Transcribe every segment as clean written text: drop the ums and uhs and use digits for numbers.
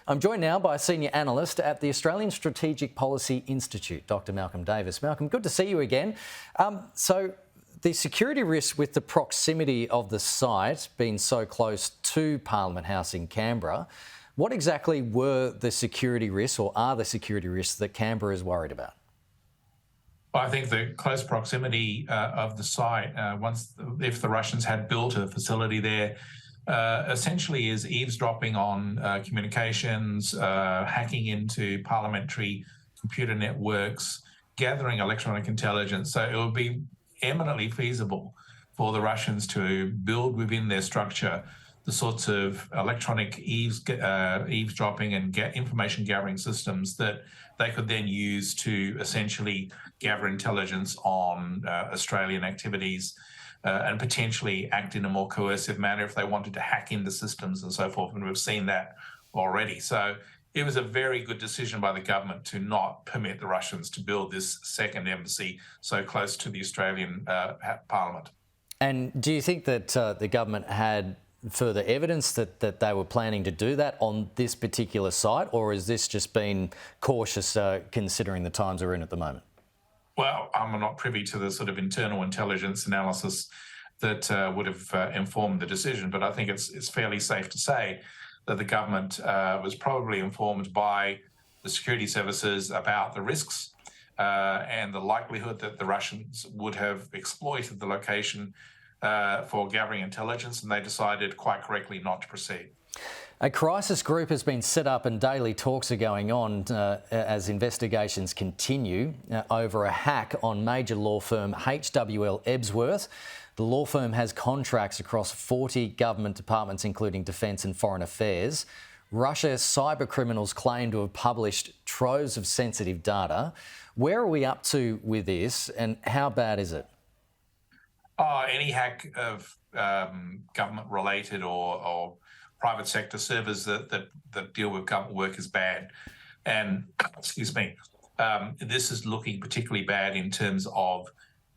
I'm joined now by a senior analyst at the Australian Strategic Policy Institute, Dr. Malcolm Davis. Malcolm, good to see you again. So the security risk with the proximity of the site being so close to Parliament House in Canberra, what exactly were the security risks or are the security risks that Canberra is worried about? Well, I think the close proximity of the site, if the Russians had built a facility there, essentially is eavesdropping on communications, hacking into parliamentary computer networks, gathering electronic intelligence. So it would be eminently feasible for the Russians to build within their structure the sorts of electronic eavesdropping and information gathering systems that they could then use to essentially gather intelligence on Australian activities and potentially act in a more coercive manner if they wanted to hack into systems and so forth. And we've seen that already. So it was a very good decision by the government to not permit the Russians to build this second embassy so close to the Australian Parliament. And do you think that the government had further evidence that they were planning to do that on this particular site, or has this just been cautious considering the times we're in at the moment? Well, I'm not privy to the sort of internal intelligence analysis that would have informed the decision, but I think it's fairly safe to say that the government was probably informed by the security services about the risks and the likelihood that the Russians would have exploited the location for gathering intelligence, and they decided quite correctly not to proceed. A crisis group has been set up and daily talks are going on as investigations continue over a hack on major law firm HWL Ebsworth. The law firm has contracts across 40 government departments, including Defence and Foreign Affairs. Russia's cyber criminals claim to have published troves of sensitive data. Where are we up to with this, and how bad is it? Any hack of government-related or private sector servers that deal with government work is bad. And, excuse me, this is looking particularly bad in terms of,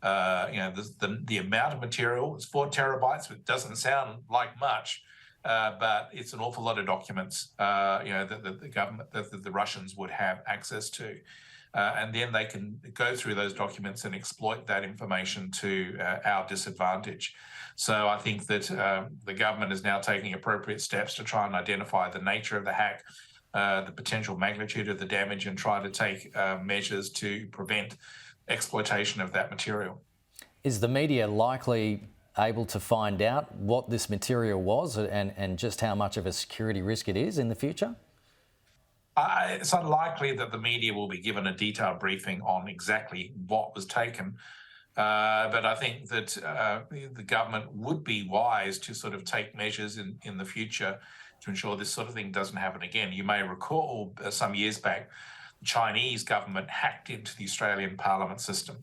the amount of material. It's 4 terabytes, which doesn't sound like much, but it's an awful lot of documents, that the government, that the Russians would have access to. And then they can go through those documents and exploit that information to our disadvantage. So I think that the government is now taking appropriate steps to try and identify the nature of the hack, the potential magnitude of the damage, and try to take measures to prevent exploitation of that material. Is the media likely able to find out what this material was and just how much of a security risk it is in the future? It's unlikely that the media will be given a detailed briefing on exactly what was taken. But I think that the government would be wise to sort of take measures in the future to ensure this sort of thing doesn't happen again. You may recall some years back, the Chinese government hacked into the Australian Parliament system.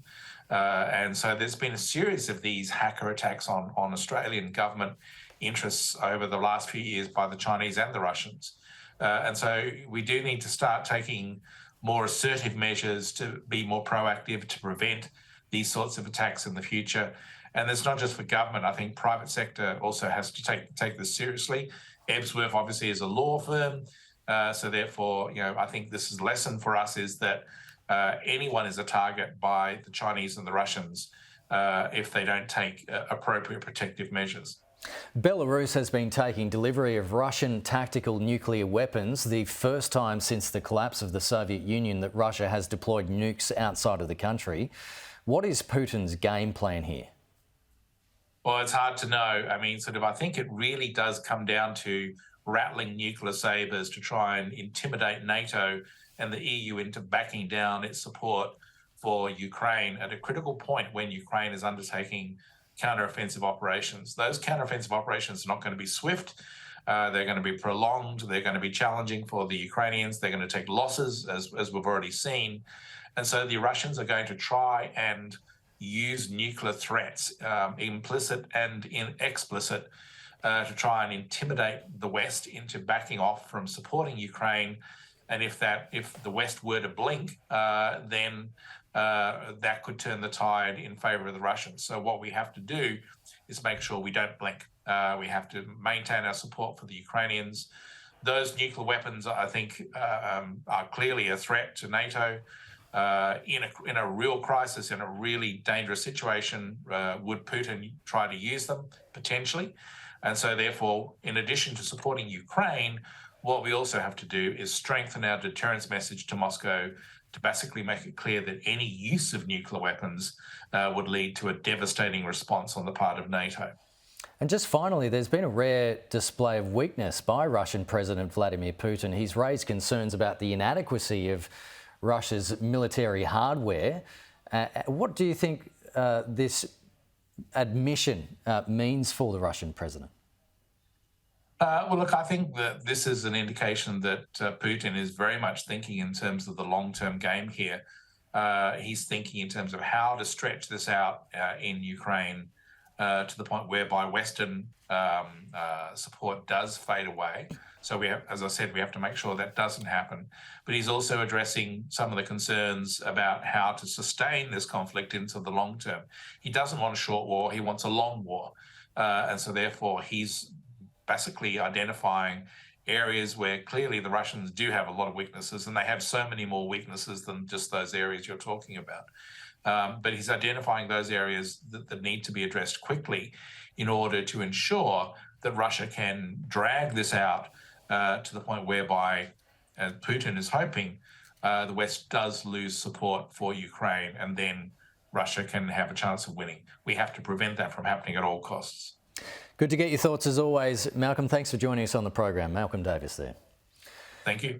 And so there's been a series of these hacker attacks on Australian government interests over the last few years by the Chinese and the Russians. And so we do need to start taking more assertive measures to be more proactive to prevent these sorts of attacks in the future. And it's not just for government. I think private sector also has to take this seriously. Ebsworth obviously is a law firm. So therefore, I think this is a lesson for us is that anyone is a target by the Chinese and the Russians if they don't take appropriate protective measures. Belarus has been taking delivery of Russian tactical nuclear weapons, the first time since the collapse of the Soviet Union that Russia has deployed nukes outside of the country. What is Putin's game plan here? Well, it's hard to know. I think it really does come down to rattling nuclear sabres to try and intimidate NATO and the EU into backing down its support for Ukraine at a critical point when Ukraine is undertaking counteroffensive operations. Those counteroffensive operations are not going to be swift. They're going to be prolonged. They're going to be challenging for the Ukrainians. They're going to take losses, as we've already seen. And so the Russians are going to try and use nuclear threats, implicit and explicit, to try and intimidate the West into backing off from supporting Ukraine. And if the West were to blink, then that could turn the tide in favour of the Russians. So what we have to do is make sure we don't blink. We have to maintain our support for the Ukrainians, those nuclear weapons, I think, are clearly a threat to NATO. In a real crisis, in a really dangerous situation, would Putin try to use them potentially? And so therefore, in addition to supporting Ukraine, what we also have to do is strengthen our deterrence message to Moscow to basically make it clear that any use of nuclear weapons would lead to a devastating response on the part of NATO. And just finally, there's been a rare display of weakness by Russian President Vladimir Putin. He's raised concerns about the inadequacy of Russia's military hardware. What do you think this admission means for the Russian president? Well, look, I think that this is an indication that Putin is very much thinking in terms of the long-term game here. He's thinking in terms of how to stretch this out in Ukraine to the point whereby Western support does fade away. So we have, as I said, we have to make sure that doesn't happen. But he's also addressing some of the concerns about how to sustain this conflict into the long term. He doesn't want a short war, he wants a long war. And so therefore he's basically identifying areas where clearly the Russians do have a lot of weaknesses, and they have so many more weaknesses than just those areas you're talking about. But he's identifying those areas that need to be addressed quickly in order to ensure that Russia can drag this out to the point whereby, as Putin is hoping, the West does lose support for Ukraine, and then Russia can have a chance of winning. We have to prevent that from happening at all costs. Good to get your thoughts as always. Malcolm, thanks for joining us on the program. Malcolm Davis there. Thank you.